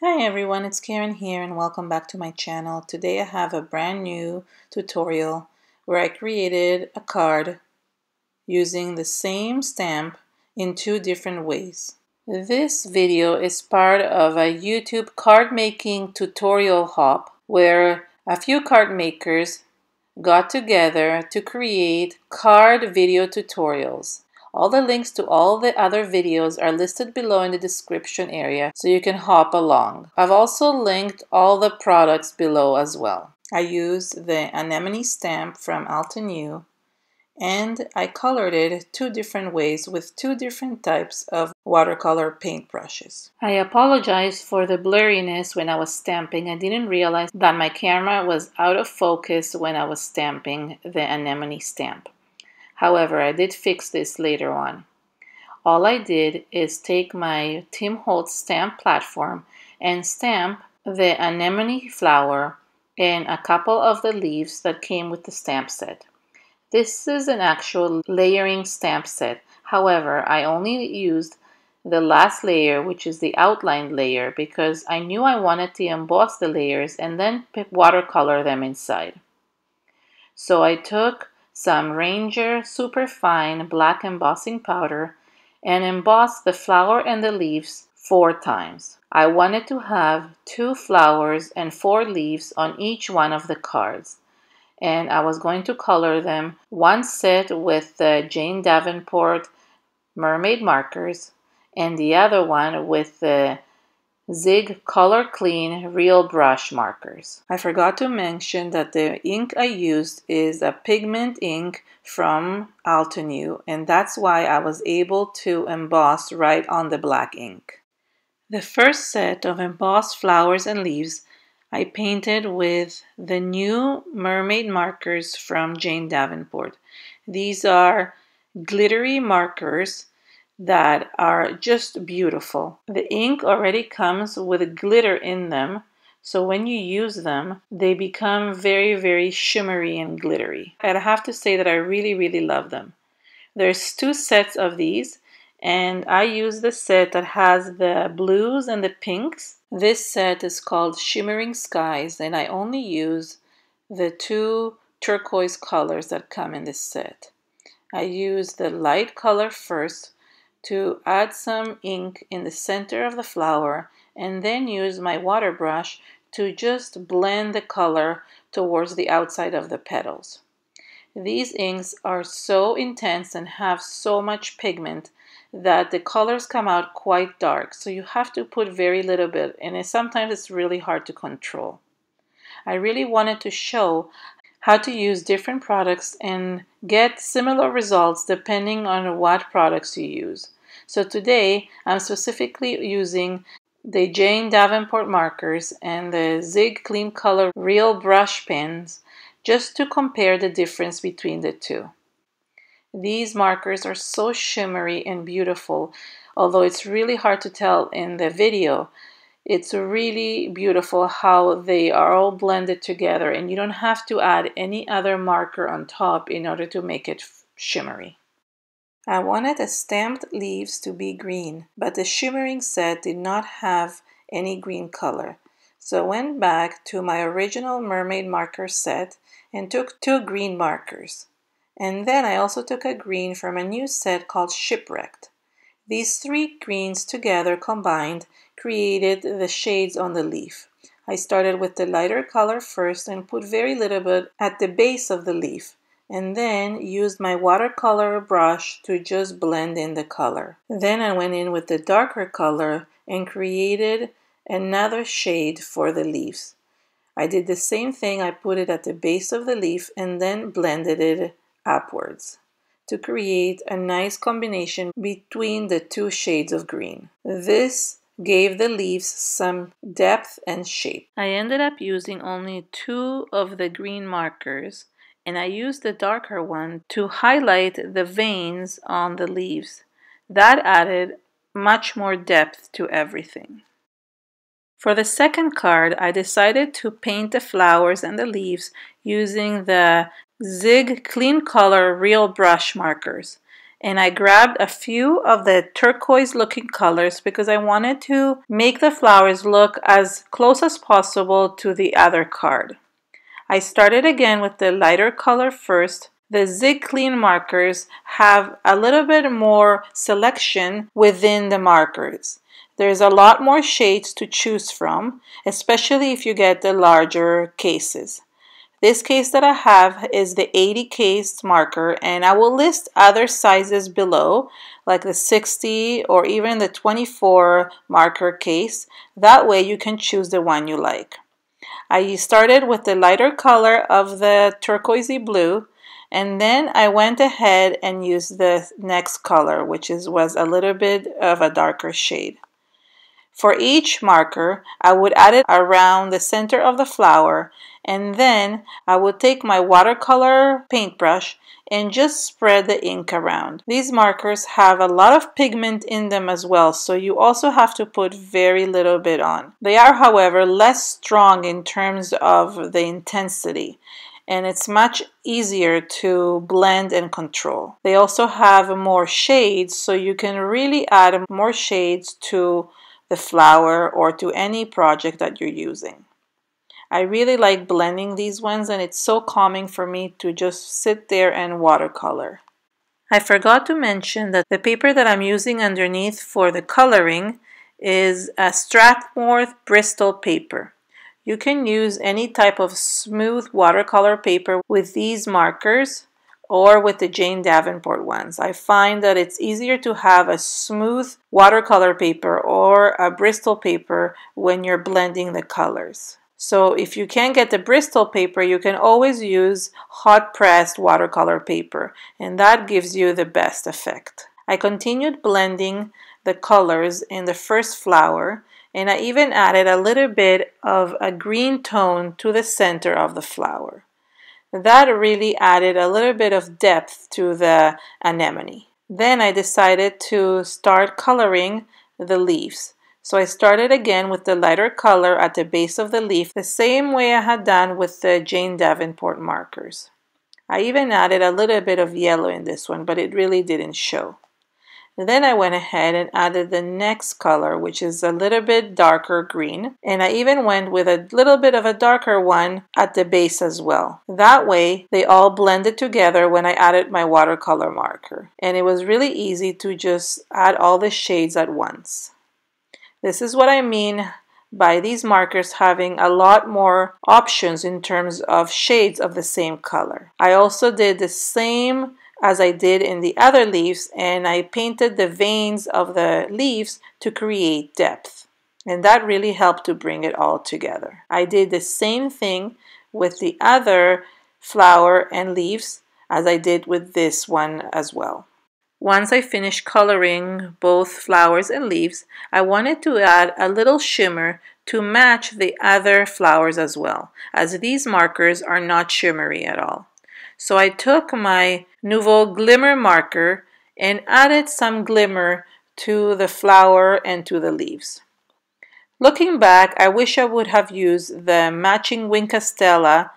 Hi everyone, it's Karen here and welcome back to my channel. Today I have a brand new tutorial where I created a card using the same stamp in two different ways. This video is part of a YouTube card making tutorial hop where a few card makers got together to create card video tutorials. All the links to all the other videos are listed below in the description area so you can hop along. I've also linked all the products below as well. I used the Anemone Stamp from Altenew and I colored it two different ways with two different types of watercolor paintbrushes. I apologize for the blurriness when I was stamping. I didn't realize that my camera was out of focus when I was stamping the Anemone Stamp. However, I did fix this later on. All I did is take my Tim Holtz stamp platform and stamp the anemone flower and a couple of the leaves that came with the stamp set. This is an actual layering stamp set. However, I only used the last layer, which is the outline layer, because I knew I wanted to emboss the layers and then watercolor them inside. So I took some Ranger Superfine black embossing powder and embossed the flower and the leaves 4 times. I wanted to have 2 flowers and 4 leaves on each one of the cards. And I was going to color them one set with the Jane Davenport Mermaid Markers and the other one with the Zig Clean Real Brush Markers. I forgot to mention that the ink I used is a pigment ink from Altenew, and that's why I was able to emboss right on the black ink. The first set of embossed flowers and leaves I painted with the new Mermaid Markers from Jane Davenport. These are glittery markers that are just beautiful. The ink already comes with glitter in them, so when you use them, they become very shimmery and glittery. I have to say that I really love them. There's 2 sets of these, and I use the set that has the blues and the pinks. This set is called Shimmering Skies, and I only use the 2 turquoise colors that come in this set. I use the light color first to add some ink in the center of the flower and then use my water brush to just blend the color towards the outside of the petals. These inks are so intense and have so much pigment that the colors come out quite dark, so you have to put very little bit, and sometimes it's really hard to control. I really wanted to show how to use different products and get similar results depending on what products you use. So today I'm specifically using the Jane Davenport markers and the Zig Clean Color Real Brush pens just to compare the difference between the two. These markers are so shimmery and beautiful, although it's really hard to tell in the video. It's really beautiful how they are all blended together, and you don't have to add any other marker on top in order to make it shimmery. I wanted the stamped leaves to be green, but the shimmering set did not have any green color. So I went back to my original Mermaid Marker set and took 2 green markers. And then I also took a green from a new set called Shipwrecked. These 3 greens together combined created the shades on the leaf. I started with the lighter color first and put very little bit at the base of the leaf, and then used my watercolor brush to just blend in the color. Then I went in with the darker color and created another shade for the leaves. I did the same thing. I put it at the base of the leaf and then blended it upwards to create a nice combination between the 2 shades of green. This gave the leaves some depth and shape. I ended up using only 2 of the green markers, and I used the darker one to highlight the veins on the leaves. That added much more depth to everything. For the second card, I decided to paint the flowers and the leaves using the Zig Clean Color Real Brush Markers. and I grabbed a few of the turquoise looking colors because I wanted to make the flowers look as close as possible to the other card. I started again with the lighter color first. The Zig Clean markers have a little bit more selection within the markers. There's a lot more shades to choose from, especially if you get the larger cases. This case that I have is the 80 case marker, and I will list other sizes below, like the 60 or even the 24 marker case. That way you can choose the one you like. I started with the lighter color of the turquoisey blue, and then I went ahead and used the next color, which was a little bit of a darker shade. For each marker, I would add it around the center of the flower, and then I would take my watercolor paintbrush and just spread the ink around. These markers have a lot of pigment in them as well, so you also have to put very little bit on. They are, however, less strong in terms of the intensity, and it's much easier to blend and control. They also have more shades, so you can really add more shades to the flower or to any project that you're using. I really like blending these ones, and it's so calming for me to just sit there and watercolor. I forgot to mention that the paper that I'm using underneath for the coloring is a Strathmore Bristol paper. You can use any type of smooth watercolor paper with these markers or with the Jane Davenport ones. I find that it's easier to have a smooth watercolor paper or a Bristol paper when you're blending the colors. So if you can't get the Bristol paper, you can always use hot pressed watercolor paper, and that gives you the best effect. I continued blending the colors in the first flower, and I even added a little bit of a green tone to the center of the flower. That really added a little bit of depth to the anemone. Then I decided to start coloring the leaves. So I started again with the lighter color at the base of the leaf, the same way I had done with the Jane Davenport markers. I even added a little bit of yellow in this one, but it really didn't show. Then I went ahead and added the next color, which is a little bit darker green, and I even went with a little bit of a darker one at the base as well. That way they all blended together when I added my watercolor marker, and it was really easy to just add all the shades at once. This is what I mean by these markers having a lot more options in terms of shades of the same color. I also did the same as I did in the other leaves, and I painted the veins of the leaves to create depth, and that really helped to bring it all together. I did the same thing with the other flower and leaves as I did with this one as well. Once I finished coloring both flowers and leaves, I wanted to add a little shimmer to match the other flowers as well, as these markers are not shimmery at all. So I took my Nouveau Glimmer marker and added some glimmer to the flower and to the leaves. Looking back, I wish I would have used the matching Wink Stella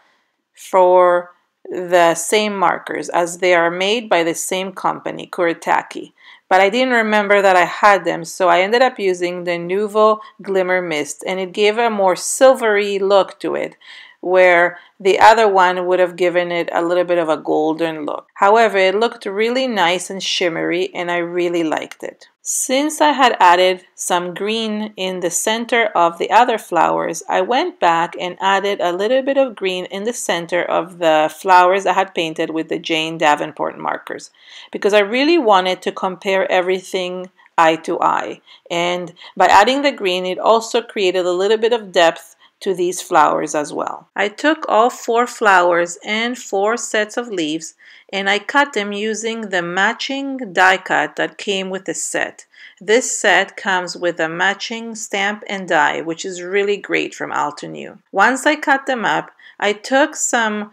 for the same markers, as they are made by the same company, Kuretake. But I didn't remember that I had them, so I ended up using the Nouveau Glimmer Mist, and it gave a more silvery look to it, where the other one would have given it a little bit of a golden look. However, it looked really nice and shimmery, and I really liked it. Since I had added some green in the center of the other flowers, I went back and added a little bit of green in the center of the flowers I had painted with the Jane Davenport markers, because I really wanted to compare everything eye to eye. And by adding the green, it also created a little bit of depth to these flowers as well. I took all 4 flowers and 4 sets of leaves, and I cut them using the matching die cut that came with the set. This set comes with a matching stamp and die, which is really great from Altenew. Once I cut them up, I took some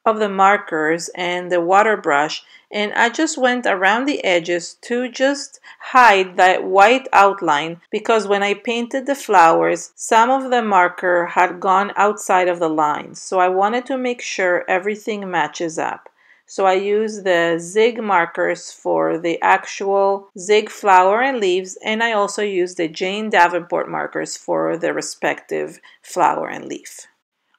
of the markers and the water brush, and I just went around the edges to just hide that white outline, because when I painted the flowers, some of the marker had gone outside of the lines, so I wanted to make sure everything matches up. So I used the Zig markers for the actual Zig flower and leaves, and I also used the Jane Davenport markers for the respective flower and leaf.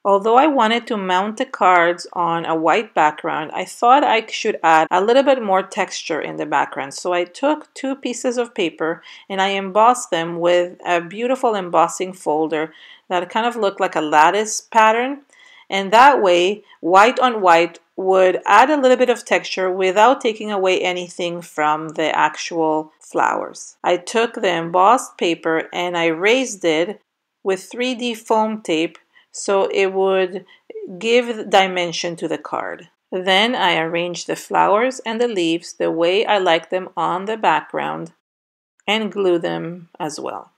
Although I wanted to mount the cards on a white background, I thought I should add a little bit more texture in the background. So I took 2 pieces of paper and I embossed them with a beautiful embossing folder that kind of looked like a lattice pattern. And that way, white on white would add a little bit of texture without taking away anything from the actual flowers. I took the embossed paper and I raised it with 3D foam tape so it would give dimension to the card. Then I arranged the flowers and the leaves the way I like them on the background and glue them as well.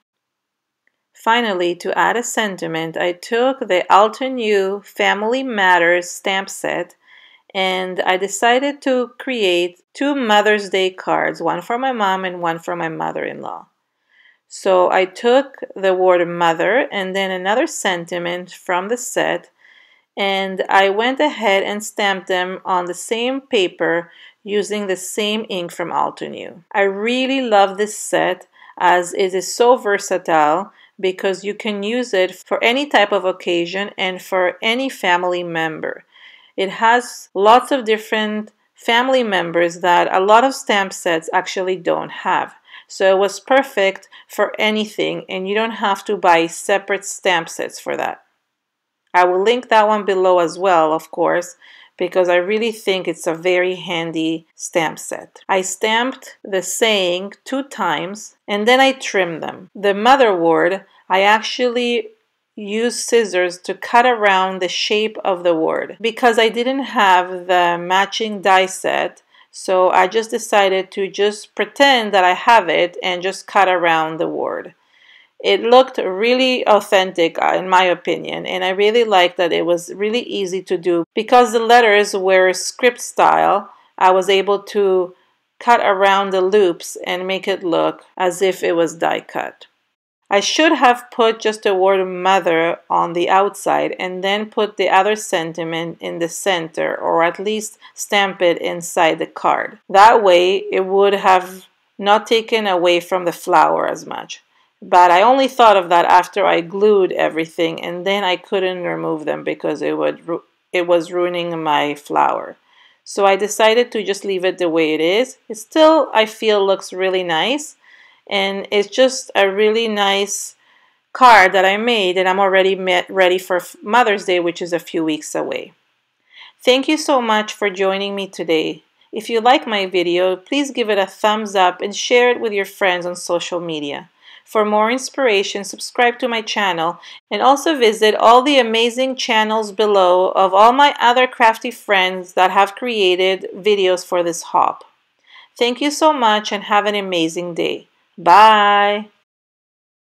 Finally, to add a sentiment, I took the Altenew Family Matters stamp set and I decided to create 2 Mother's Day cards, one for my mom and one for my mother-in-law. So I took the word mother and then another sentiment from the set, and I went ahead and stamped them on the same paper using the same ink from Altenew. I really love this set as it is so versatile because you can use it for any type of occasion and for any family member. It has lots of different family members that a lot of stamp sets actually don't have. So it was perfect for anything, and you don't have to buy separate stamp sets for that. I will link that one below as well, of course, because I really think it's a very handy stamp set. I stamped the saying 2 times and then I trimmed them. The mother word, I actually used scissors to cut around the shape of the word because I didn't have the matching die set. So I just decided to just pretend that I have it and just cut around the word. It looked really authentic in my opinion, and I really liked that it was really easy to do. Because the letters were script style, I was able to cut around the loops and make it look as if it was die cut. I should have put just the word mother on the outside and then put the other sentiment in the center, or at least stamp it inside the card. That way it would have not taken away from the flower as much. But I only thought of that after I glued everything, and then I couldn't remove them because it was ruining my flower. So I decided to just leave it the way it is. It still, I feel, looks really nice. And it's just a really nice card that I made, and I'm already ready for Mother's Day, which is a few weeks away. Thank you so much for joining me today. If you like my video, please give it a thumbs up and share it with your friends on social media. For more inspiration, subscribe to my channel and also visit all the amazing channels below of all my other crafty friends that have created videos for this hobby. Thank you so much and have an amazing day. Bye!